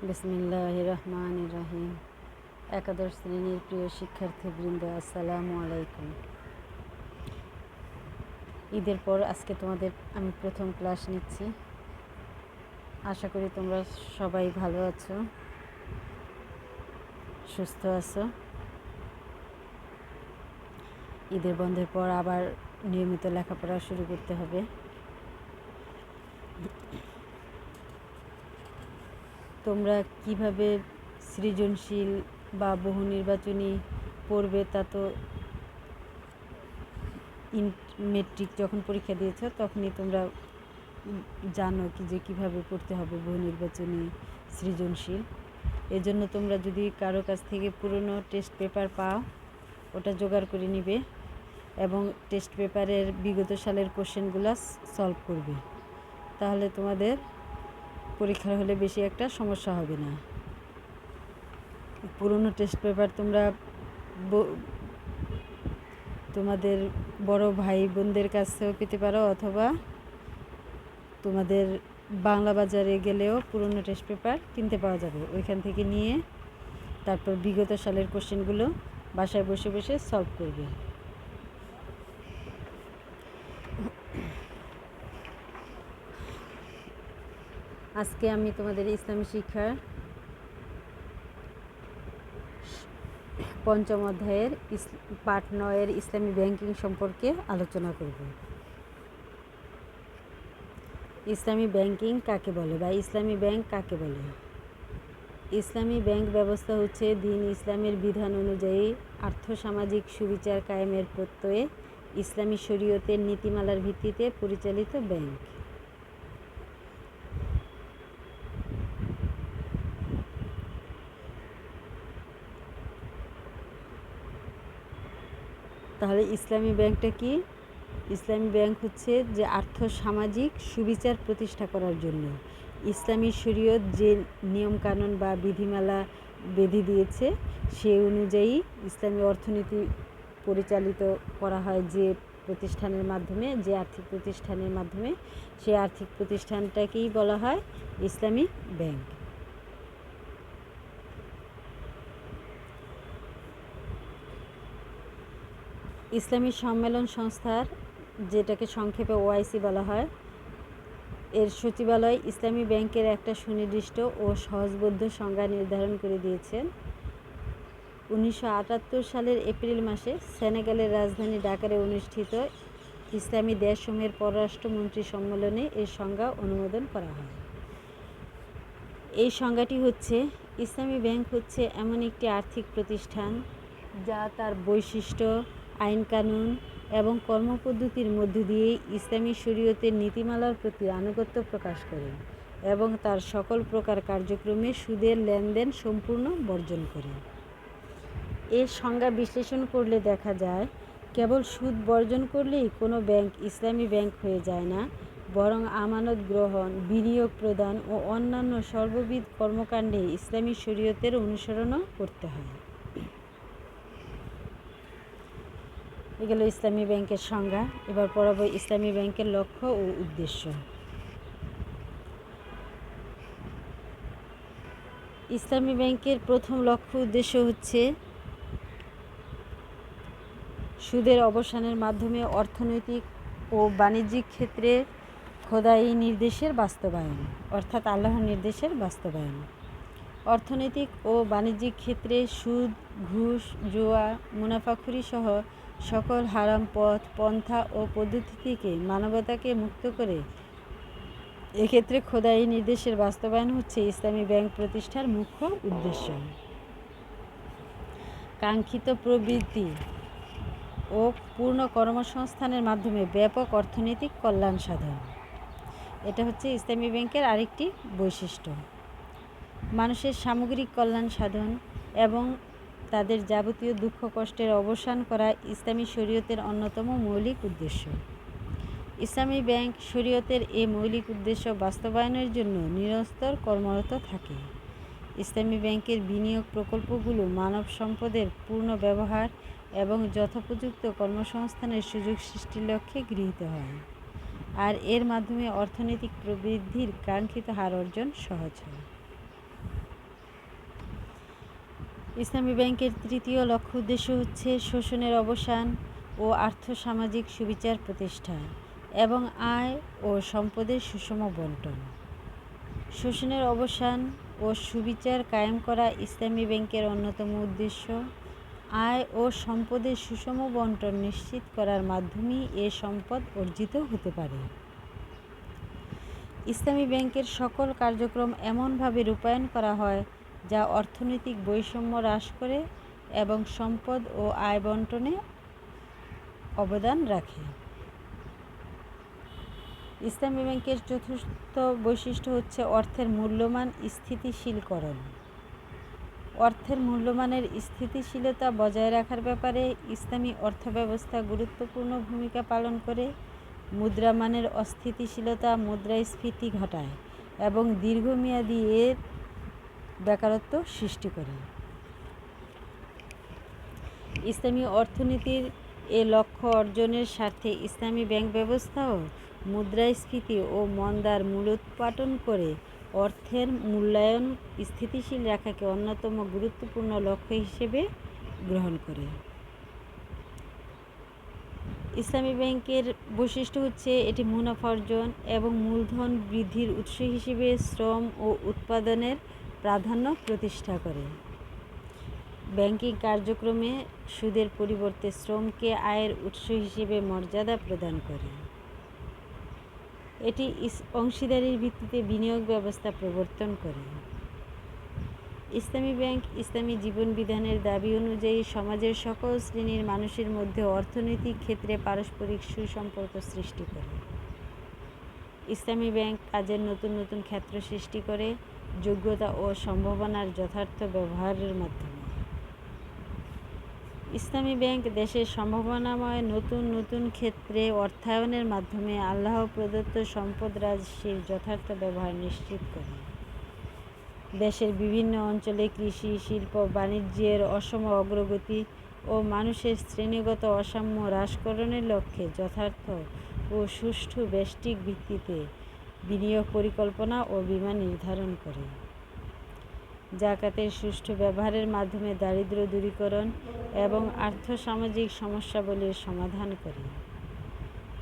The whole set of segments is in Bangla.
বিসমিল্লাহির রহমানির রহিম। একাদশ শ্রেণীর প্রিয় শিক্ষার্থীবৃন্দ, আসসালামু আলাইকুম। ঈদের পর আজকে তোমাদের আমি প্রথম ক্লাস নিচ্ছি। আশা করি তোমরা সবাই ভালো আছো, সুস্থ আছো। ঈদের বন্ধের পর আবার নিয়মিত লেখাপড়া শুরু করতে হবে। তোমরা কিভাবে সৃজনশীল বা বহু নির্বাচনী পড়বে তা তো মেট্রিক যখন পরীক্ষা দিয়েছ তখনই তোমরা জানো যে কীভাবে পড়তে হবে বহু নির্বাচনী সৃজনশীল। এজন্য তোমরা যদি কারো কাছ থেকে পুরনো টেস্ট পেপার পাও, ওটা জোগাড় করে নিবে এবং টেস্ট পেপারের বিগত সালের কোশ্চেনগুলো সলভ করবে। তাহলে তোমাদের পরীক্ষার হলে বেশি একটা সমস্যা হবে না। পুরনো টেস্ট পেপার তোমরা তোমাদের বড় ভাই বোনদের কাছেও পেতে পারো, অথবা তোমাদের বাংলা বাজারে গেলেও পুরনো টেস্ট পেপার কিনতে পাওয়া যাবে। ওইখান থেকে নিয়ে তারপর বিগত সালের কোশ্চেনগুলো বাসায় বসে বসে সলভ করবে। আজকে আমি তোমাদের ইসলামী শিক্ষার পঞ্চম অধ্যায়ের পাঠ 9 ইসলামী ব্যাংকিং সম্পর্কে আলোচনা করব। ইসলামী ব্যাংকিং কাকে বলে বা ইসলামী ব্যাংক কাকে বলে? ইসলামী ব্যাংক ব্যবস্থা হচ্ছে দ্বীন ইসলামের বিধান অনুযায়ী আর্থসামাজিক সুবিচার কায়েমের প্রত্যয়ে ইসলামী শরীয়তের নীতিমালার ভিত্তিতে পরিচালিত ব্যাংক। তাহলে ইসলামী ব্যাংকটা কি? ইসলামী ব্যাংক হচ্ছে যে আর্থসামাজিক সুবিচার প্রতিষ্ঠা করার জন্য ইসলামী শরীয়ত যে নিয়মকানুন বা বিধিমালা বেঁধে দিয়েছে সেই অনুযায়ী ইসলামী অর্থনীতি পরিচালিত করা হয় যে প্রতিষ্ঠানের মাধ্যমে, যে আর্থিক প্রতিষ্ঠানের মাধ্যমে, সেই আর্থিক প্রতিষ্ঠানটাকেই বলা হয় ইসলামী ব্যাংক। ইসলামী সম্মেলন সংস্থার, যেটাকে সংক্ষেপে ওআইসি বলা হয়, এর সচিবালয় ইসলামী ব্যাংকের একটা সুনির্দিষ্ট ও সহজবোধ্য সংজ্ঞা নির্ধারণ করে দিয়েছেন। 1978 সালের এপ্রিল মাসে সেনেগালের রাজধানী ঢাকায় অনুষ্ঠিত ইসলামী দেশসমূহের পররাষ্ট্রমন্ত্রী সম্মেলনে এর সংজ্ঞা অনুমোদন করা হয়। এই সংজ্ঞাটি হচ্ছে, ইসলামী ব্যাংক হচ্ছে এমন একটি আর্থিক প্রতিষ্ঠান যা তার বৈশিষ্ট্য, আইনকানুন এবং কর্মপদ্ধতির মধ্য দিয়ে ইসলামী শরীয়তের নীতিমালার প্রতি আনুগত্য প্রকাশ করে এবং তার সকল প্রকার কার্যক্রমে সুদের লেনদেন সম্পূর্ণ বর্জন করে। এর সংজ্ঞা বিশ্লেষণ করলে দেখা যায়, কেবল সুদ বর্জন করলেই কোনো ব্যাংক ইসলামী ব্যাংক হয়ে যায় না, বরং আমানত গ্রহণ, বিনিয়োগ প্রদান ও অন্যান্য সর্ববিধ কর্মকাণ্ডে ইসলামী শরীয়তের অনুসরণও করতে হয়। এগুলো ইসলামী ব্যাংকের সংজ্ঞা। এবার পড়াবো ইসলামী ব্যাংকের লক্ষ্য ও উদ্দেশ্য। ইসলামী ব্যাংকের প্রথম লক্ষ্য উদ্দেশ্য হচ্ছে সুদের অবসানের মাধ্যমে অর্থনৈতিক ও বাণিজ্যিক ক্ষেত্রে খোদাই নির্দেশের বাস্তবায়ন, অর্থাৎ আল্লাহর নির্দেশের বাস্তবায়ন। অর্থনৈতিক ও বাণিজ্যিক ক্ষেত্রে সুদ, ঘুষ, জুয়া, মুনাফাখুরি সহ সকল হারাম পথ, পন্থা ও পদ্ধতি থেকে মানবতাকে মুক্ত করে এক্ষেত্রে খোদাই নির্দেশের বাস্তবায়ন হচ্ছে ইসলামী ব্যাংক প্রতিষ্ঠার মুখ্য উদ্দেশ্য। কাঙ্ক্ষিত প্রবৃদ্ধি ও পূর্ণ কর্মসংস্থানের মাধ্যমে ব্যাপক অর্থনৈতিক কল্যাণ সাধন, এটা হচ্ছে ইসলামী ব্যাংকের আরেকটি বৈশিষ্ট্য। মানুষের সামগ্রিক কল্যাণ সাধন এবং তাদের যাবতীয় দুঃখ কষ্টের অবসান করা ইসলামী শরীয়তের অন্যতম মৌলিক উদ্দেশ্য। ইসলামী ব্যাংক শরীয়তের এই মৌলিক উদ্দেশ্য বাস্তবায়নের জন্য নিরন্তর কর্মরত থাকে। ইসলামী ব্যাংকের বিনিয়োগ প্রকল্পগুলো মানব সম্পদের পূর্ণ ব্যবহার এবং যথোপযুক্ত কর্মসংস্থানের সুযোগ সৃষ্টির লক্ষ্যে গৃহীত হয়, আর এর মাধ্যমে অর্থনৈতিক প্রবৃদ্ধির কাঙ্ক্ষিত হার অর্জন সহজ হয়। ইসলামী ব্যাংকের তৃতীয় লক্ষ্য উদ্দেশ্য হচ্ছে শোষণের অবসান ও আর্থসামাজিক সুবিচার প্রতিষ্ঠা এবং আয় ও সম্পদের সুষম বণ্টন। শোষণের অবসান ও সুবিচার কায়েম করা ইসলামী ব্যাংকের অন্যতম উদ্দেশ্য। আয় ও সম্পদের সুষম বণ্টন নিশ্চিত করার মাধ্যমেই এ সম্পদ অর্জিত হতে পারে। ইসলামী ব্যাংকের সকল কার্যক্রম এমনভাবে রূপায়ণ করা হয় যা অর্থনৈতিক বৈষম্য হ্রাস করে এবং সম্পদ ও আয় বণ্টনে অবদান রাখে। ইসলামী ব্যাংকের চতুর্থ বৈশিষ্ট্য হচ্ছে অর্থের মূল্যমান স্থিতিশীলকরণ। অর্থের মূল্যমানের স্থিতিশীলতা বজায় রাখার ব্যাপারে ইসলামী অর্থব্যবস্থা গুরুত্বপূর্ণ ভূমিকা পালন করে। মুদ্রামানের অস্থিতিশীলতা মুদ্রাস্ফীতি ঘটায় এবং দীর্ঘমেয়াদী এর বেকারত্ব সৃষ্টি করে। ইসলামী অর্থনীতির এ লক্ষ্য অর্জনের স্বার্থে ইসলামী ব্যাংক ব্যবস্থাও মুদ্রাস্ফীতি ও মন্দার মূলোৎপাটন করে অর্থের মূল্যায়ন স্থিতিশীল রাখাকে অন্যতম গুরুত্বপূর্ণ লক্ষ্য হিসেবে গ্রহণ করে। ইসলামী ব্যাংকের বৈশিষ্ট্য হচ্ছে এটি মুনাফা অর্জন এবং মূলধন বৃদ্ধির উৎস হিসেবে শ্রম ও উৎপাদনের প্রাধান্য প্রতিষ্ঠা করে। ব্যাংকিং কার্যক্রমে সুদের পরিবর্তে শ্রমকে আয়ের উৎস হিসেবে মর্যাদা প্রদান করে। এটি অংশীদারির ভিত্তিতে বিনিয়োগ ব্যবস্থা প্রবর্তন করে। ইসলামী ব্যাংক ইসলামী জীবন বিধানের দাবি অনুযায়ী সমাজের সকল শ্রেণীর মানুষের মধ্যে অর্থনৈতিক ক্ষেত্রে পারস্পরিক সুসম্পর্ক সৃষ্টি করে। ইসলামী ব্যাংক কাজের নতুন নতুন ক্ষেত্র সৃষ্টি করে যোগ্যতা ও সম্ভাবনার যথার্থ ব্যবহারের মাধ্যমে। ইসলামী ব্যাংক দেশের সম্ভাবনাময় নতুন নতুন ক্ষেত্রে অর্থায়নের মাধ্যমে আল্লাহ প্রদত্ত সম্পদ রাশির যথার্থ ব্যবহার নিশ্চিত করে। দেশের বিভিন্ন অঞ্চলে কৃষি, শিল্প, বাণিজ্যের অসম অগ্রগতি ও মানুষের শ্রেণীগত অসাম্য হ্রাসকরণের লক্ষ্যে যথার্থ ও সুষ্ঠু ব্যষ্টিক ভিত্তিতে বিনিয়োগ পরিকল্পনা ও বিমা নির্ধারণ করে। জাকাতের সুষ্ঠু ব্যবহারের মাধ্যমে দারিদ্র্য দূরীকরণ এবং আর্থসামাজিক সমস্যাবলীর সমাধান করে।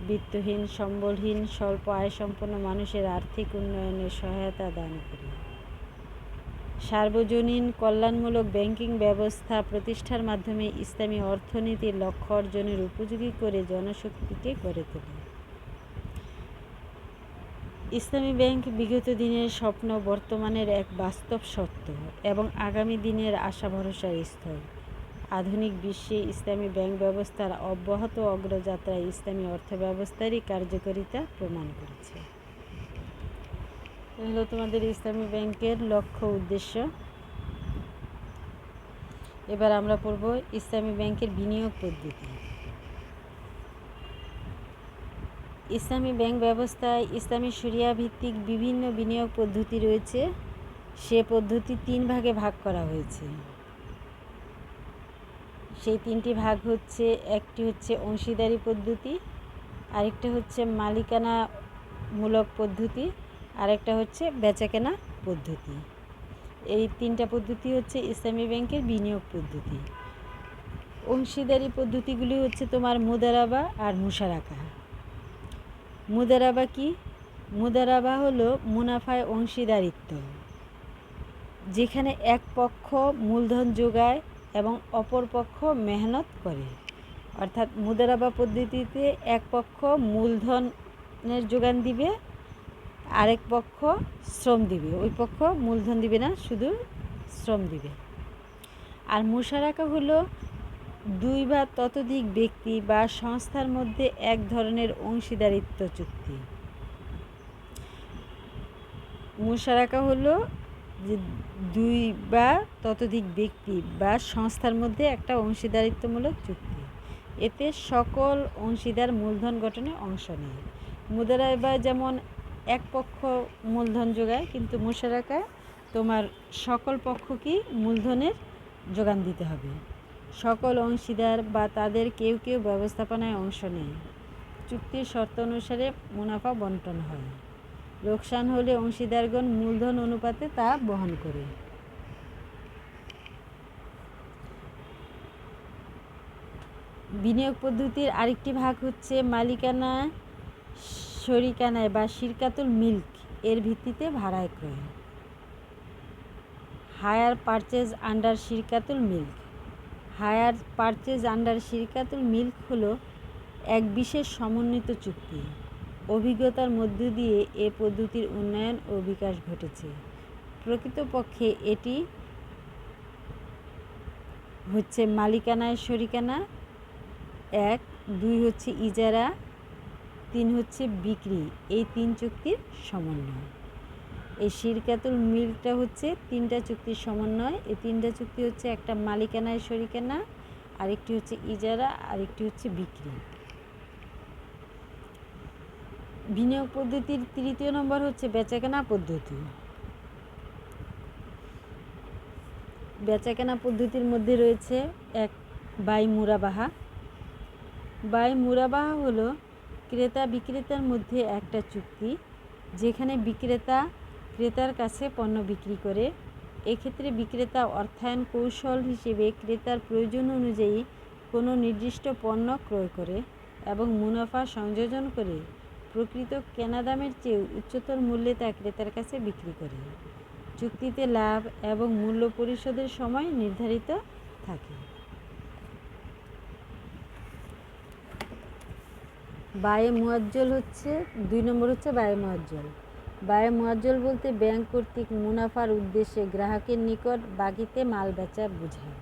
বিত্তহীন, সম্বলহীন, স্বল্প আয়সম্পন্ন মানুষের আর্থিক উন্নয়নে সহায়তা দান করে। সার্বজনীন কল্যাণমূলক ব্যাংকিং ব্যবস্থা প্রতিষ্ঠার মাধ্যমে ইসলামী অর্থনীতির লক্ষ্য অর্জনের উপযোগী করে জনশক্তিকে গড়ে তোলে। ইসলামী ব্যাংক বিগত দিনের স্বপ্ন বর্তমানের এক বাস্তব সত্য এবং আগামী দিনের আশা ভরসার স্থল। আধুনিক বিশ্বে ইসলামী ব্যাংক ব্যবস্থার অব্যাহত অগ্রযাত্রায় ইসলামী অর্থব্যবস্থারই কার্যকারিতা প্রমাণ করেছে। হলো তোমাদের ইসলামী ব্যাংকের লক্ষ্য উদ্দেশ্য। এবার আমরা পড়ব ইসলামী ব্যাংকের বিনিয়োগ পদ্ধতি। ইসলামী ব্যাংক ব্যবস্থায় ইসলামী শরিয়া ভিত্তিক বিভিন্ন বিনিয়োগ পদ্ধতি রয়েছে। সে পদ্ধতি 3 ভাগে ভাগ করা হয়েছে। সেই 3টি ভাগ হচ্ছে, একটি হচ্ছে অংশীদারি পদ্ধতি, আরেকটা হচ্ছে মালিকানামূলক পদ্ধতি, আরেকটা হচ্ছে বেচাকেনা পদ্ধতি। এই 3টা পদ্ধতি হচ্ছে ইসলামী ব্যাংকের বিনিয়োগ পদ্ধতি। অংশীদারি পদ্ধতিগুলি হচ্ছে তোমার মুদারাবা আর মুশারাকা। মুদারাবা কি? মুদারাবা হলো মুনাফায় অংশীদারিত্ব, যেখানে এক পক্ষ মূলধন যোগায় এবং অপর পক্ষ মেহনত করে। অর্থাৎ মুদারাবা পদ্ধতিতে এক পক্ষ মূলধনের যোগান দিবে, আরেক পক্ষ শ্রম দিবে। ওই পক্ষ মূলধন দিবে না, শুধু শ্রম দিবে। আর মুশারাকা হলো 2 বা ততোধিক ব্যক্তি বা সংস্থার মধ্যে এক ধরনের অংশীদারিত্ব চুক্তি। মুশারাকা হলো যে 2 বা ততোধিক ব্যক্তি বা সংস্থার মধ্যে একটা অংশীদারিত্বমূলক চুক্তি। এতে সকল অংশীদার মূলধন গঠনে অংশ নেয়। মুদারাবা যেমন এক পক্ষ মূলধন যোগায়, কিন্তু মুশারাকায় তোমার সকল পক্ষকেই মূলধনের যোগান দিতে হবে। সকল অংশীদার বা তাদের কেউ কেউ ব্যবস্থাপনায় অংশ নেয়। চুক্তির শর্ত অনুসারে মুনাফা বণ্টন হয়। লোকসান হলে অংশীদারগণ মূলধন অনুপাতে তা বহন করে। বিনিয়োগ পদ্ধতির আরেকটি ভাগ হচ্ছে মালিকানা শরিকানায় বা শিরকাতুল মিল্ক এর ভিত্তিতে ভাড়ায় ক্রয়। হায়ার পারচেজ আন্ডার শিরকাতুল মিল্ক। হায়ার পারচেজ আন্ডার শিরকাতুল মিল্ক হলো এক বিশেষ সমন্বিত চুক্তি। অভিজ্ঞতার মধ্য দিয়ে এ পদ্ধতির উন্নয়ন ও বিকাশ ঘটেছে। প্রকৃতপক্ষে এটি হচ্ছে মালিকানায় শরিকানা 1, 2 হচ্ছে ইজারা, 3 হচ্ছে বিক্রি, এই 3 চুক্তির সমন্বয়। এই শিরকাতুল মিল্কটা হচ্ছে 3টা চুক্তির সমন্বয়। এই 3টা চুক্তি হচ্ছে একটা মালিকানায় শরিকানা, আরেকটি হচ্ছে ইজারা, আরেকটি হচ্ছে বিক্রি। বিনিয়োগ পদ্ধতির 3য় নম্বর হচ্ছে বেচাকেনা পদ্ধতি। বেচাকেনা পদ্ধতির মধ্যে রয়েছে 1 বাই মুরাবাহা। বাই মুরাবাহা হলো ক্রেতা বিক্রেতার মধ্যে একটা চুক্তি যেখানে বিক্রেতা ক্রেতার কাছে পণ্য বিক্রি করে। এক্ষেত্রে বিক্রেতা অর্থায়ন কৌশল হিসেবে ক্রেতার প্রয়োজন অনুযায়ী কোনো নির্দিষ্ট পণ্য ক্রয় করে এবং মুনাফা সংযোজন করে প্রকৃত কেনা দামের চেয়ে উচ্চতর মূল্যে তা ক্রেতার কাছে বিক্রি করে। চুক্তিতে লাভ এবং মূল্য পরিশোধের সময় নির্ধারিত থাকে। বায়ে মুয়াজ্জল হচ্ছে 2 নম্বর হচ্ছে বায়ে মুয়াজ্জল। বায়ে মুয়াজ্জল বলতে ব্যাংক কর্তৃক মুনাফার উদ্দেশ্যে গ্রাহকের নিকট বাকিতে মাল বেচা বোঝায়।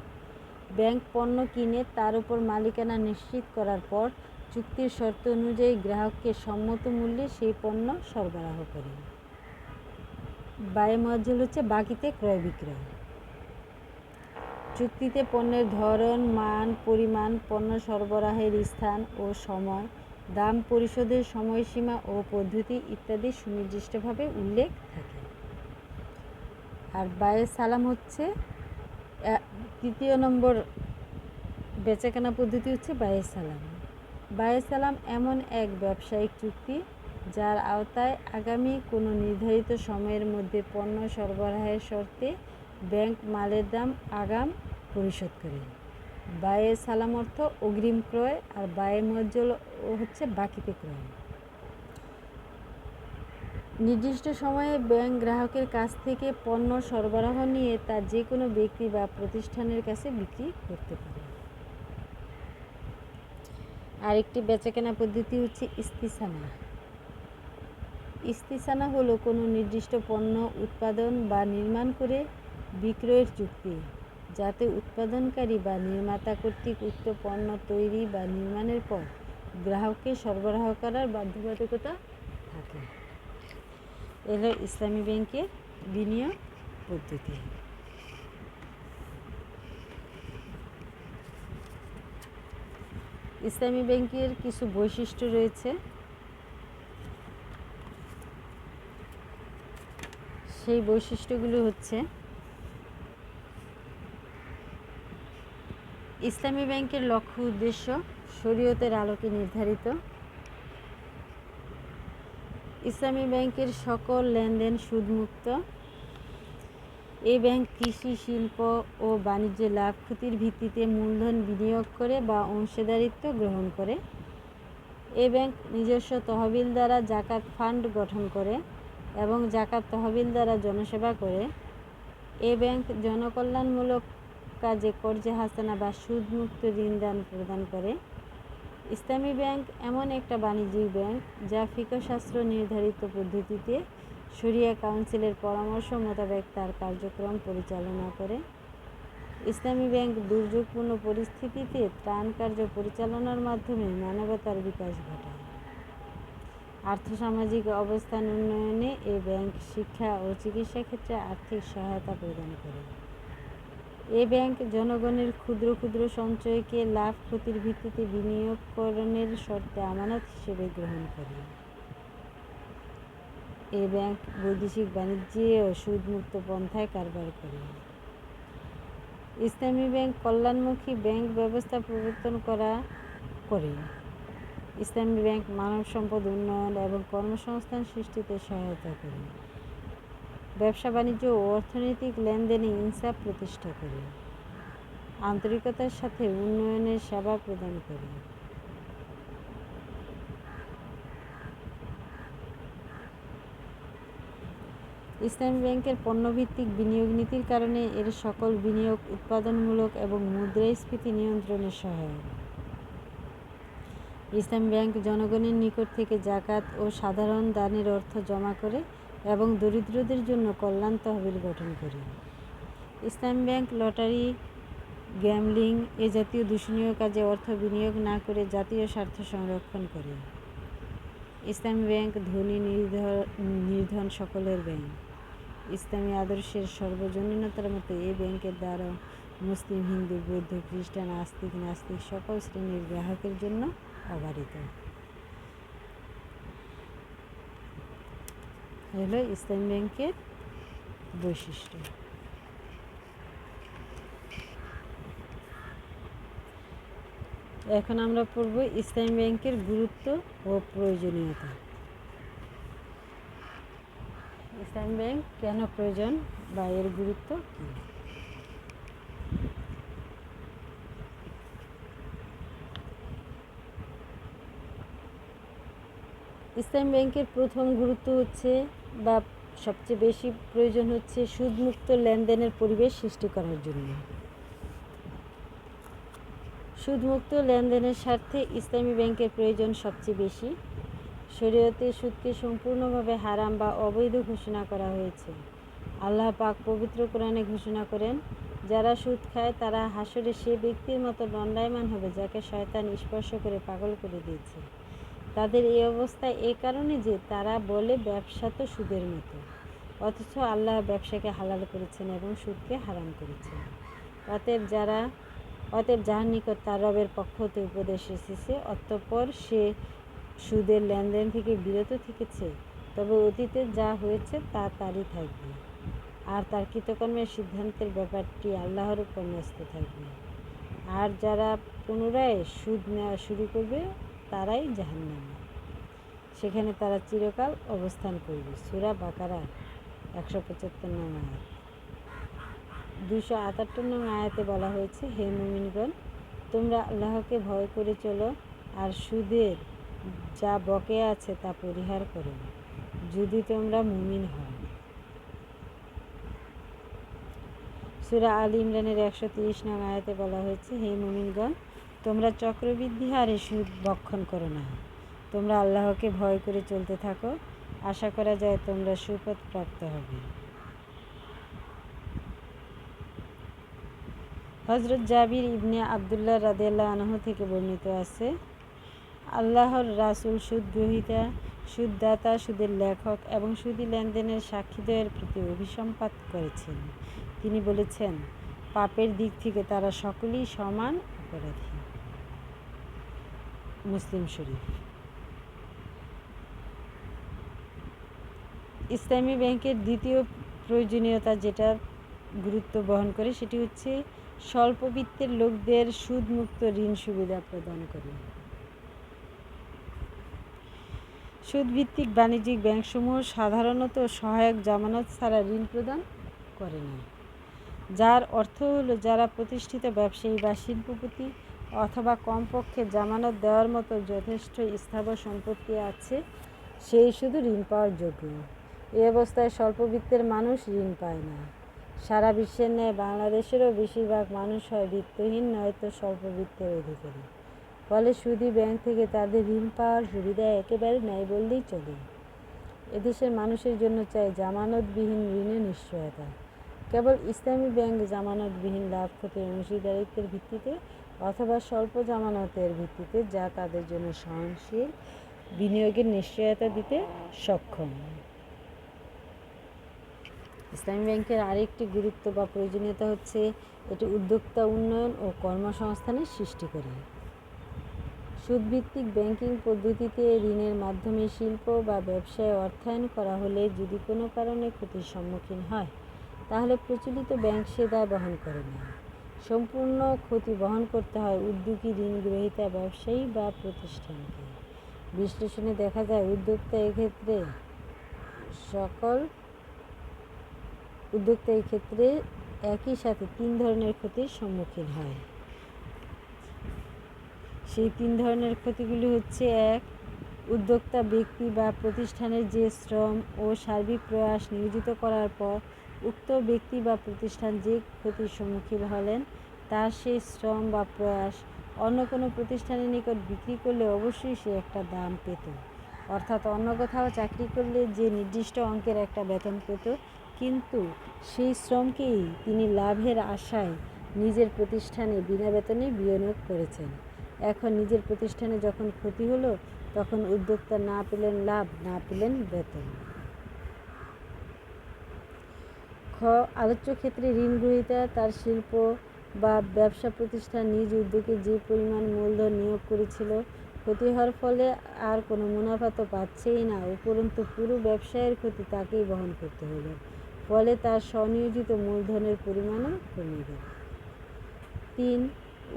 ব্যাংক পণ্য কিনে তার উপর মালিকানা নিশ্চিত করার পর চুক্তির শর্ত অনুযায়ী গ্রাহককে সম্মত মূল্যে সেই পণ্য সরবরাহ করে। বায়ে মুয়াজ্জল হচ্ছে বাকিতে ক্রয় বিক্রয়। চুক্তিতে পণ্যের ধরন, মান, পরিমাণ, পণ্য সরবরাহের স্থান ও সময়, দাম পরিশোধের সময়সীমা ও পদ্ধতি ইত্যাদি সুনির্দিষ্টভাবে উল্লেখ থাকে। আর বায়ে সালাম হচ্ছে 3য় নম্বর বেচাকেনা পদ্ধতি হচ্ছে বায়ে সালাম। বায়ে সালাম এমন এক ব্যবসায়িক চুক্তি যার আওতায় আগামী কোনো নির্ধারিত সময়ের মধ্যে পণ্য সরবরাহের শর্তে ব্যাংক মালের দাম আগাম পরিশোধ করে। বায়ে সালাম অর্থ অগ্রিম ক্রয় আর বায়ে মুয়াজ্জল হচ্ছে বাকিতে ক্রয়। নির্দিষ্ট সময়ে ব্যাংক গ্রাহকের কাছ থেকে পণ্য সরবরাহ নিয়ে তা যে কোনো ব্যক্তি বা প্রতিষ্ঠানের কাছে বিক্রি করতে পারে। আরেকটি বেচাকেনা পদ্ধতি হচ্ছে ইস্তিসানা। ইস্তিসানা হলো কোনো নির্দিষ্ট পণ্য উৎপাদন বা নির্মাণ করে বিক্রয়ের চুক্তি যাতে উৎপাদনকারী বা নির্মাতা কর্তৃক উক্ত পণ্য তৈরি বা নির্মাণের পর গ্রাহককে সরবরাহ করার বাধ্যবাধকতা থাকে। এলো ইসলামী ব্যাংকের বিনিয়োগ পদ্ধতি। ইসলামী ব্যাংকের কিছু বৈশিষ্ট্য রয়েছে। সেই বৈশিষ্ট্যগুলো হচ্ছে ইসলামী ব্যাংকের লক্ষ্য উদ্দেশ্য শরীয়তের আলোকে নির্ধারিত। ইসলামী ব্যাংকের সকল লেনদেন সুদমুক্ত। এই ব্যাংক কৃষি, শিল্প ও বাণিজ্যে লাভ ক্ষতির ভিত্তিতে মূলধন বিনিয়োগ করে বা অংশীদারিত্ব গ্রহণ করে। এই ব্যাংক নিজস্ব তহবিল দ্বারা জাকাত ফান্ড গঠন করে এবং জাকাত তহবিল দ্বারা জনসেবা করে। এই ব্যাংক জনকল্যাণমূলক কাজে কর্জে হাসানা বা সুদমুক্ত ঋণদান প্রদান করে। ইসলামী ব্যাংক এমন একটা বাণিজ্যিক ব্যাংক যা ফিকহশাস্ত্র নির্ধারিত পদ্ধতিতে শরিয়া কাউন্সিলের পরামর্শ মোতাবেক তার কার্যক্রম পরিচালনা করে। ইসলামী ব্যাংক দুর্যোগপূর্ণ পরিস্থিতিতে ত্রাণ কার্য পরিচালনার মাধ্যমে মানবতার বিকাশ ঘটায়। আর্থসামাজিক অবস্থান উন্নয়নে এই ব্যাংক শিক্ষা ও চিকিৎসা ক্ষেত্রে আর্থিক সহায়তা প্রদান করে। এই ব্যাংক জনগণের ক্ষুদ্র ক্ষুদ্র সঞ্চয়কে লাভ ক্ষতির ভিত্তিতে বিনিয়োগকরণের শর্তে আমানত হিসেবে গ্রহণ করে। এই ব্যাংক বৈদেশিক বাণিজ্যে ও সুদমুক্ত পন্থায় কারবার করে। ইসলামী ব্যাংক কল্যাণমুখী ব্যাংক ব্যবস্থা প্রবর্তন করে। ইসলামী ব্যাংক মানব সম্পদ উন্নয়ন এবং কর্মসংস্থান সৃষ্টিতে সহায়তা করে। ব্যবসা বাণিজ্য ও অর্থনৈতিক লেনদেনে ইনসাফ প্রতিষ্ঠা করে। আন্তরিকতার সাথে উন্নয়নের সেবা প্রদান করে। ইসলামী ব্যাংকের পণ্যভিত্তিক বিনিয়োগ নীতির কারণে এর সকল বিনিয়োগ উৎপাদনমূলক এবং মুদ্রাস্ফীতি নিয়ন্ত্রণে সহায়ক। ইসলামী ব্যাংক জনগণের নিকট থেকে জাকাত ও সাধারণ দানের অর্থ জমা করে এবং দরিদ্রদের জন্য কল্যাণ তহবিল গঠন করে। ইসলামী ব্যাংক লটারি, গ্যামলিং এ জাতীয় দূষণীয় কাজে অর্থ বিনিয়োগ না করে জাতীয় স্বার্থ সংরক্ষণ করে। ইসলামী ব্যাংক ধনী নির্ধন সকলের ব্যাংক। ইসলামী আদর্শের সর্বজনীনতার মতো এই ব্যাংকের দ্বারা মুসলিম, হিন্দু, বৌদ্ধ, খ্রিস্টান, আস্তিক, নাস্তিক সকল শ্রেণীর গ্রাহকের জন্য অবারিত। হলো ইসলামী ব্যাংকের বৈশিষ্ট্য। এখন আমরা পড়ব ইসলামী ব্যাংকের গুরুত্ব ও প্রয়োজনীয়তা। ইসলামী ব্যাংক কেন প্রয়োজন বা এর গুরুত্ব কী? ইসলামী ব্যাংকের প্রথম গুরুত্ব হচ্ছে বা সবচেয়ে বেশি প্রয়োজন হচ্ছে সুদমুক্ত লেনদেনের পরিবেশ সৃষ্টি করার জন্য। সুদমুক্ত লেনদেনের স্বার্থে ইসলামী ব্যাংকের প্রয়োজন সবচেয়ে বেশি। শরীয়তে সুদকে সম্পূর্ণভাবে হারাম বা অবৈধ ঘোষণা করা হয়েছে। আল্লাহ পাক পবিত্র কোরআনে ঘোষণা করেন, যারা সুদ খায় তারা হাসরে সে ব্যক্তির মতো দণ্ডায়মান হবে যাকে শয়তান স্পর্শ করে পাগল করে দিয়েছে। তাদের এই অবস্থা এই কারণে যে তারা বলে ব্যবসা তো সুদের মতো, অথচ আল্লাহ ব্যবসাকে হালাল করেছেন এবং সুদকে হারাম করেছেন। অতএব যার নিকট তার রবের পক্ষ হতে উপদেশ এসেছে, অতঃপর সে সুদের লেনদেন থেকে বিরত থেকেছে, তবে অতীতে যা হয়েছে তা তারই থাকবে, আর তার কৃতকর্মের সিদ্ধান্তের ব্যাপারটি আল্লাহর উপর ন্যস্ত থাকবে। আর যারা পুনরায় সুদ নেওয়া শুরু করবে তারাই জাহান্নামী, সেখানে তারা চিরকাল অবস্থান করবে। সূরা বাকারা 175 নং আয়াত। 278 নং আয়াতে বলা হয়েছে, হে মুমিনগণ, তোমরা আল্লাহকে ভয় করে চলো আর সুদের যা বকেয়া আছে তা পরিহার করো, যদি তোমরা মুমিন হও। সূরা আল ইমরানের 130 নং আয়াতে বলা হয়েছে, হে মুমিনগণ, তোমরা চক্রবৃদ্ধি হারে সুদ ভক্ষণ করো না, তোমরা আল্লাহকে ভয় করে চলতে থাকো, আশা করা যায় তোমরা সুপথ প্রাপ্ত হবে। হযরত জাবির ইবনে আবদুল্লাহ রাদিয়াল্লাহু আনহু থেকে বর্ণিত আছে, আল্লাহর রাসূল সুদগ্রহীতা, সুদদাতা, সুদের লেখক এবং সুদী লেনদেনের সাক্ষীদ্বয়ের প্রতি অভিসম্পাত করেছেন। তিনি বলেছেন, পাপের দিক থেকে তারা সকলেই সমান অপরাধী। মুসলিম শরীফ। ইসলামী ব্যাংকের দ্বিতীয় প্রয়োজনীয়তা যেটা গুরুত্ব বহন করে সেটি হচ্ছে স্বল্পবিত্তের লোকদের সুদমুক্ত ঋণ সুবিধা প্রদান করে। সুদভিত্তিক বাণিজ্যিক ব্যাংকসমূহ সাধারণত সহায়ক জামানত ছাড়া ঋণ প্রদান করে না, যার অর্থ হলো যারা প্রতিষ্ঠিত ব্যবসায়ী বা শিল্পপতি অথবা কমপক্ষে জামানত দেওয়ার মতো যথেষ্ট স্থাবর সম্পত্তি আছে সেই শুধু ঋণ পাওয়ার যোগ্য। এই অবস্থায় স্বল্পবিত্তের মানুষ ঋণ পায় না। সারা বিশ্বের ন্যায় বাংলাদেশেরও বেশিরভাগ মানুষ হয় বিত্তহীন নয়তো স্বল্পবিত্তের অধিকারী। ফলে সুদী ব্যাংক থেকে তাদের ঋণ পাওয়ার সুবিধা একেবারে নেই বললেই চলে। এদেশের মানুষের জন্য চাই জামানতবিহীন ঋণের নিশ্চয়তা। কেবল ইসলামী ব্যাংক জামানতবিহীন লাভ ক্ষতির অংশীদারিত্বের ভিত্তিতে অথবা স্বল্প জামানতের ভিত্তিতে যা তাদের জন্য সহনশীল বিনিয়োগের নিশ্চয়তা দিতে সক্ষম। ইসলামী ব্যাংকের আরেকটি গুরুত্ব বা প্রয়োজনীয়তা হচ্ছে এটি উদ্যোক্তা উন্নয়ন ও কর্মসংস্থানের সৃষ্টি করে। সুদভিত্তিক ব্যাংকিং পদ্ধতিতে ঋণের মাধ্যমে শিল্প বা ব্যবসায় অর্থায়ন করা হলে যদি কোনো কারণে ক্ষতির সম্মুখীন হয় তাহলে প্রচলিত ব্যাংক সে দায় বহন করে না। সম্পূর্ণ ক্ষতি বহন করতে হয় উদ্যোগী ঋণ গ্রহীতা ব্যবসায়ী বা প্রতিষ্ঠানকে। বিশ্লেষণে দেখা যায় উদ্যোক্তা এই ক্ষেত্রে একই সাথে 3 ধরনের ক্ষতির সম্মুখীন হয়। সেই 3 ধরনের ক্ষতিগুলি হচ্ছে: 1. উদ্যোক্তা ব্যক্তি বা প্রতিষ্ঠানের যে শ্রম ও সার্বিক প্রয়াস নিয়োজিত করার পর উক্ত ব্যক্তি বা প্রতিষ্ঠান যে ক্ষতির সম্মুখীন হলেন, তার সেই শ্রম বা প্রয়াস অন্য কোনো প্রতিষ্ঠানের নিকট বিক্রি করলে অবশ্যই সে একটা দাম পেত। অর্থাৎ অন্য কোথাও চাকরি করলে যে নির্দিষ্ট অঙ্কের একটা বেতন পেত, কিন্তু সেই শ্রমকেই তিনি লাভের আশায় নিজের প্রতিষ্ঠানে বিনা বেতনে বিনিয়োগ করেছেন। এখন নিজের প্রতিষ্ঠানে যখন ক্ষতি হলো, তখন উদ্যোক্তা না পেলেন লাভ, না পেলেন বেতন। খ. আলোচ্য ক্ষেত্রে ঋণ গ্রহীতা তার শিল্প বা ব্যবসা প্রতিষ্ঠান নিজ উদ্যোগে যে পরিমাণ মূলধন নিয়োগ করেছিল, ক্ষতি হওয়ার ফলে আর কোনো মুনাফা তো পাচ্ছেই না, উপরন্তু পুরো ব্যবসায়ের ক্ষতি তাকেই বহন করতে হলো। ফলে তার স্বনিয়োজিত মূলধনের পরিমাণও কমে গেল। 3.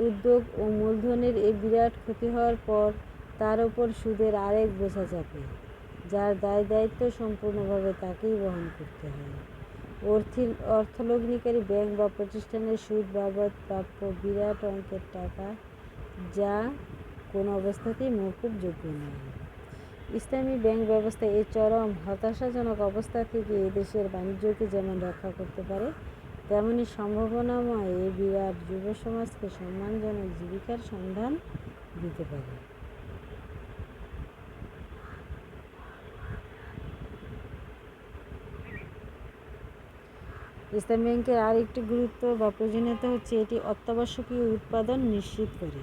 উদ্যোগ ও মূলধনের এই বিরাট ক্ষতি হওয়ার পর তার ওপর সুদের আরেক বোঝা চাপে, যার দায় দায়িত্ব সম্পূর্ণভাবে তাকেই বহন করতে হয়। অর্থলগ্নিকারী ব্যাংক বা প্রতিষ্ঠানের সুদ বাবদ প্রাপ্য বিরাট অঙ্কের টাকা, যা কোনো অবস্থাতেই মওকুফযোগ্য নয়। ইসলামী ব্যাংক ব্যবস্থা এই চরম হতাশাজনক অবস্থা থেকে এদেশের বাণিজ্যকে যেমন রক্ষা করতে পারে, তেমনি সম্ভাবনাময় এই বিরাট যুব সমাজকে সম্মানজনক জীবিকার সন্ধান দিতে পারে। ইসলামী ব্যাংকের আর একটি গুরুত্ব বা প্রয়োজনীয়তা হচ্ছে এটি অত্যাবশ্যকীয় উৎপাদন নিশ্চিত করে।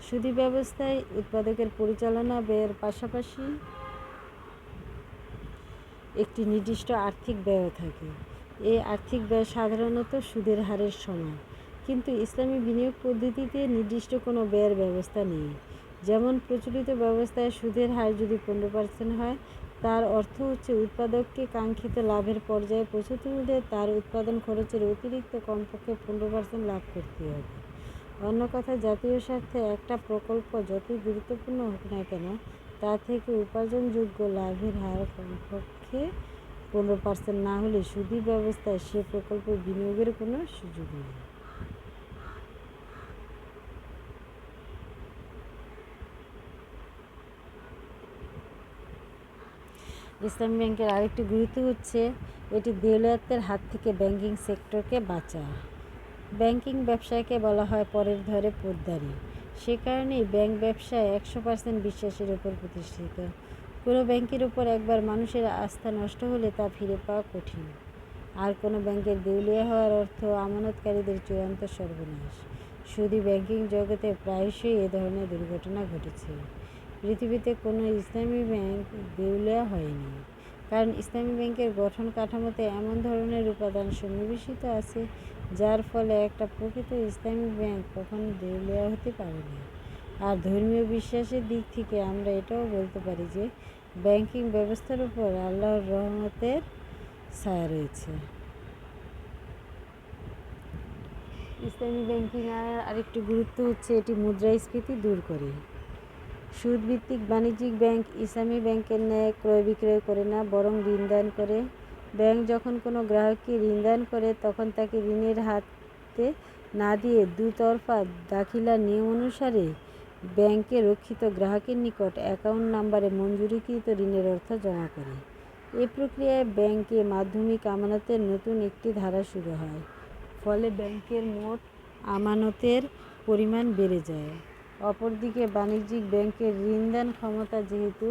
সুদী ব্যবস্থায় উৎপাদকের পরিচালনা ব্যয়ের পাশাপাশি একটি নির্দিষ্ট আর্থিক ব্যয় থাকে। এই আর্থিক ব্যয় সাধারণত সুদের হারের সমান, কিন্তু ইসলামী বিনিয়োগ পদ্ধতিতে নির্দিষ্ট কোনো ব্যয়ের ব্যবস্থা নেই। যেমন প্রচলিত ব্যবস্থায় সুদের হার যদি 15% হয়, তার অর্থ হচ্ছে উৎপাদককে কাঙ্ক্ষিত লাভের পর্যায়ে পৌঁছতে হলে তার উৎপাদন খরচের অতিরিক্ত কমপক্ষে 15% লাভ করতে হবে। অন্য কথায়, জাতীয় স্বার্থে একটা প্রকল্প যতই গুরুত্বপূর্ণ হোক না কেন, তা থেকে উপার্জনযোগ্য লাভের হার কমপক্ষে 15% না হলে সুদী ব্যবস্থায় সে প্রকল্পে বিনিয়োগের কোনো সুযোগ নেই। ইসলামী ব্যাংকের আরেকটি গুরুত্ব হচ্ছে এটি দেউলিয়াতের হাত থেকে ব্যাংকিং সেক্টরকে বাঁচায়। ব্যাংকিং ব্যবসায়কে বলা হয় পরের ধরে পোদ্দারি। সে কারণেই ব্যাংক ব্যবসায় 100% বিশ্বাসের উপর প্রতিষ্ঠিত। কোনো ব্যাংকের উপর একবার মানুষের আস্থা নষ্ট হলে তা ফিরে পাওয়া কঠিন। আর কোনো ব্যাংকের দেউলিয়া হওয়ার অর্থ আমানতকারীদের চূড়ান্ত সর্বনাশ। সুদী ব্যাংকিং জগতে প্রায়শই এ ধরনের দুর্ঘটনা ঘটেছে। পৃথিবীতে কোনো ইসলামী ব্যাংক দেউলিয়া হয়নি, কারণ ইসলামী ব্যাংকের গঠন কাঠামোতে এমন ধরনের উপাদান সন্নিবেশিত আছে যার ফলে একটা প্রকৃত ইসলামী ব্যাংক কখনো দেউলিয়া হতে পারে না। আর ধর্মীয় বিশ্বাসের দিক থেকে আমরা এটাও বলতে পারি যে ব্যাংকিং ব্যবস্থার উপর আল্লাহর রহমতের ছায়া রয়েছে। ইসলামী ব্যাংকিং আরেকটি গুরুত্ব হচ্ছে এটি মুদ্রাস্ফীতি দূর করে। সুদভিত্তিক বাণিজ্যিক ব্যাংক ইসলামী ব্যাংকের ন্যায় ক্রয় বিক্রয় করে না, বরং ঋণ দান করে। ব্যাংক যখন কোনো গ্রাহককে ঋণ দান করে, তখন তাকে ঋণের হাতে না দিয়ে দুতরফা দাখিলার নিয়ম অনুসারে ব্যাংকে রক্ষিত গ্রাহকের নিকট অ্যাকাউন্ট নাম্বারে মঞ্জুরিকৃত ঋণের অর্থ জমা করে। এই প্রক্রিয়ায় ব্যাংকে মাধ্যমিক আমানতের নতুন একটি ধারা শুরু হয়, ফলে ব্যাংকের মোট আমানতের পরিমাণ বেড়ে যায়। অপরদিকে বাণিজ্যিক ব্যাংকের ঋণদান ক্ষমতা যেহেতু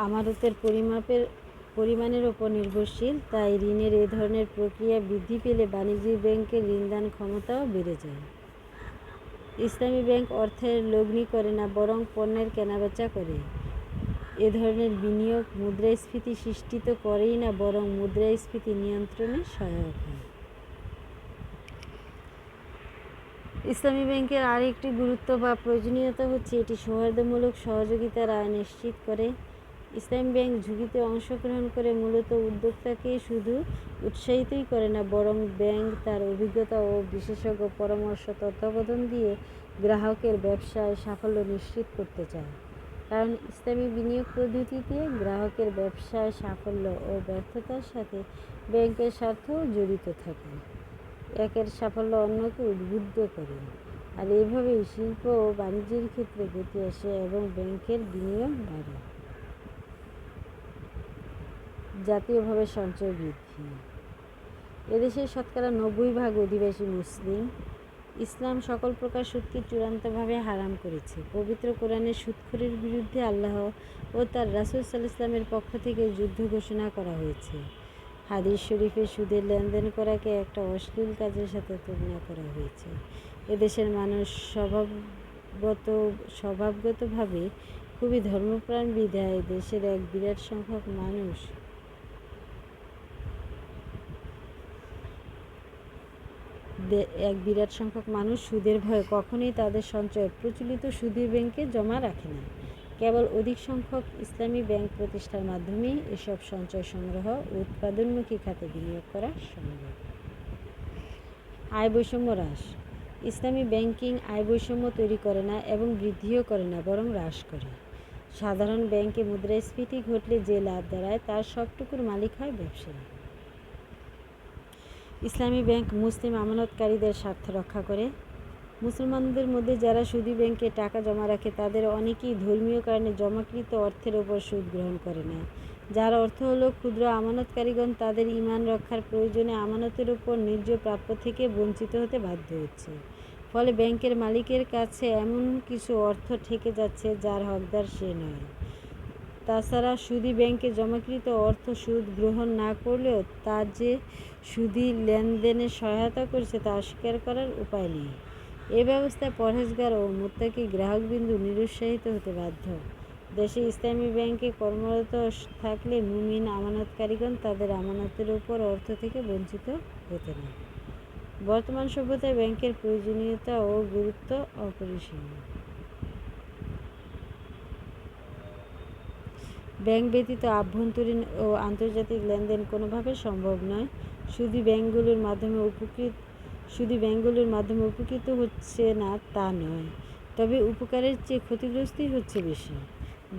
আমানতের পরিমাণের উপর নির্ভরশীল, তাই ঋণের এ ধরনের প্রক্রিয়া বৃদ্ধি পেলে বাণিজ্যিক ব্যাংকের ঋণদান ক্ষমতাও বেড়ে যায়। ইসলামী ব্যাংক অর্থের লগ্নি করে না, বরং পণ্যের কেনাবেচা করে। এ ধরনের বিনিয়োগ মুদ্রাস্ফীতি সৃষ্টি তো করেই না, বরং মুদ্রাস্ফীতি নিয়ন্ত্রণে সহায়ক হয়। ইসলামী ব্যাংকের আরেকটি গুরুত্ব বা প্রয়োজনীয়তা হচ্ছে এটি সৌহার্দ্যমূলক সহযোগিতার আয় নিশ্চিত করে। ইসলামী ব্যাংক ঝুঁকিতে অংশগ্রহণ করে মূলত উদ্যোক্তাকে শুধু উৎসাহিতই করে না, বরং ব্যাংক তার অভিজ্ঞতা ও বিশেষজ্ঞ পরামর্শ তত্ত্বাবধান দিয়ে গ্রাহকের ব্যবসায় সাফল্য নিশ্চিত করতে চায়। কারণ ইসলামী বিনিয়োগ পদ্ধতিতে গ্রাহকের ব্যবসায় সাফল্য ও ব্যর্থতার সাথে ব্যাংকের স্বার্থও জড়িত থাকে। একের সাফল্য অন্যকে উদ্বুদ্ধ করে, আর এভাবেই শিল্প ও বাণিজ্যের ক্ষেত্রে গতি আসে এবং ব্যাংকের বিনিয়োগ বাড়ে। জাতীয়ভাবে সঞ্চয় বৃদ্ধি। এদেশের শতকরা 90% অধিবাসী মুসলিম। ইসলাম সকল প্রকার সুদকে চূড়ান্তভাবে হারাম করেছে। পবিত্র কোরআনে সুদখোরের বিরুদ্ধে আল্লাহ ও তার রাসূল সাল্লাল্লাহু আলাইহি ওয়াসাল্লামের পক্ষ থেকে যুদ্ধ ঘোষণা করা হয়েছে। হাদিস শরীফে সুদের লেনদেন করাকে একটা অশ্লীল কাজের সাথে তুলনা করা হয়েছে। এদেশের মানুষ স্বভাবগতভাবে খুবই ধর্মপ্রাণ বিধায় দেশের এক বিরাট সংখ্যক মানুষ সুদের ভয়ে কখনোই তাদের সঞ্চয় প্রচলিত সুদী ব্যাংকে জমা রাখে না। কেবল অধিক সংখ্যক ইসলামী ব্যাংক প্রতিষ্ঠার মাধ্যমেই এসব সঞ্চয় সংগ্রহ ও উৎপাদনমুখী খাতে বিনিয়োগ করা সম্ভব। আয় বৈষম্য হ্রাস। ইসলামী ব্যাংকিং আয় বৈষম্য তৈরি করে না এবং বৃদ্ধিও করে না, বরং হ্রাস করে। সাধারণ ব্যাংকে মুদ্রাস্ফীতি ঘটলে যে লাভ দাঁড়ায় তার সবটুকুর মালিক হয় ব্যবসায়ী। ইসলামী ব্যাংক মুসলিম আমানতকারীদের স্বার্থ রক্ষা করে। মুসলমানদের মধ্যে যারা সুদী ব্যাংকে টাকা জমা রাখে তাদের অনেকেই ধর্মীয় কারণে জমাকৃত অর্থের ওপর সুদ গ্রহণ করে না। যার অর্থ হলো ক্ষুদ্র আমানতকারীগণ তাদের ঈমান রক্ষার প্রয়োজনে আমানতের ওপর ন্যায্য প্রাপ্য থেকে বঞ্চিত হতে বাধ্য হচ্ছে। ফলে ব্যাংকের মালিকের কাছে এমন কিছু অর্থ থেকে যাচ্ছে যার হকদার সে নয়। তাছাড়া সুদী ব্যাংকে জমাকৃত অর্থ সুদ গ্রহণ না করলেও তা যে সুদী লেনদেনে সহায়তা করছে তা অস্বীকার করার উপায় নেই। এ ব্যবস্থায় পরহেজগার ও মুত্তাকি গ্রাহকবিন্দু নিরুৎসাহিত হতে বাধ্য। দেশে ইসলামী ব্যাংকে কর্মরত থাকলে মুমিন আমানতকারীগণ তাদের আমানতের উপর অর্থ থেকে বঞ্চিত হতে না। বর্তমান সভ্যতায় ব্যাংকের প্রয়োজনীয়তা ও গুরুত্ব অপরিসীম। ব্যাংক ব্যতীত আভ্যন্তরীণ ও আন্তর্জাতিক লেনদেন কোনোভাবে সম্ভব নয়। শুধু ব্যাংকগুলোর মাধ্যমে উপকৃত হচ্ছে না তা নয়, তবে উপকারের চেয়ে ক্ষতিগ্রস্তই হচ্ছে বেশি।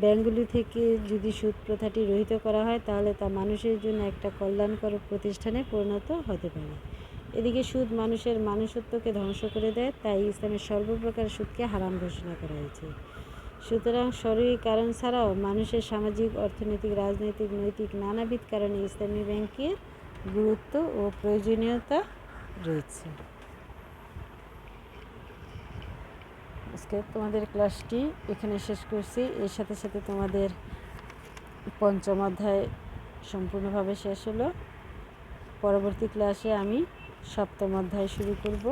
ব্যাংকগুলো থেকে যদি সুদ প্রথাটি রহিত করা হয় তাহলে তা মানুষের জন্য একটা কল্যাণকর প্রতিষ্ঠানে পরিণত হতে পারে। এদিকে সুদ মানুষের মনুষ্যত্বকে ধ্বংস করে দেয়, তাই ইসলামের সর্বপ্রকার সুদকে হারাম ঘোষণা করা হয়েছে। সুতরাং শরীরী কারণ ছাড়াও মানুষের সামাজিক, অর্থনৈতিক, রাজনৈতিক, নৈতিক নানাবিধ কারণে ইসলামী ব্যাংকের গুরুত্ব ও প্রয়োজনীয়তা রয়েছে। আজকে তোমাদের ক্লাসটি এখানে শেষ করছি। এর সাথে সাথে তোমাদের পঞ্চম অধ্যায় সম্পূর্ণভাবে শেষ হলো। পরবর্তী ক্লাসে আমি সপ্তম অধ্যায় শুরু করব,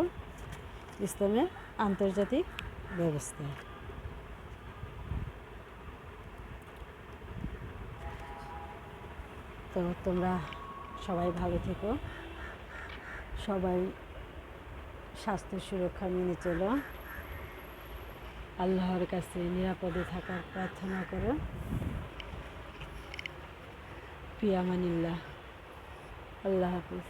ইসলামের আন্তর্জাতিক ব্যবস্থা। তো তোমরা সবাই ভালো থেকো, সবাই স্বাস্থ্য সুরক্ষা মেনে চলো, আল্লাহর কাছে নিরাপদে থাকার প্রার্থনা করো। ফি আমানিল্লাহ। আল্লাহ হাফিজ।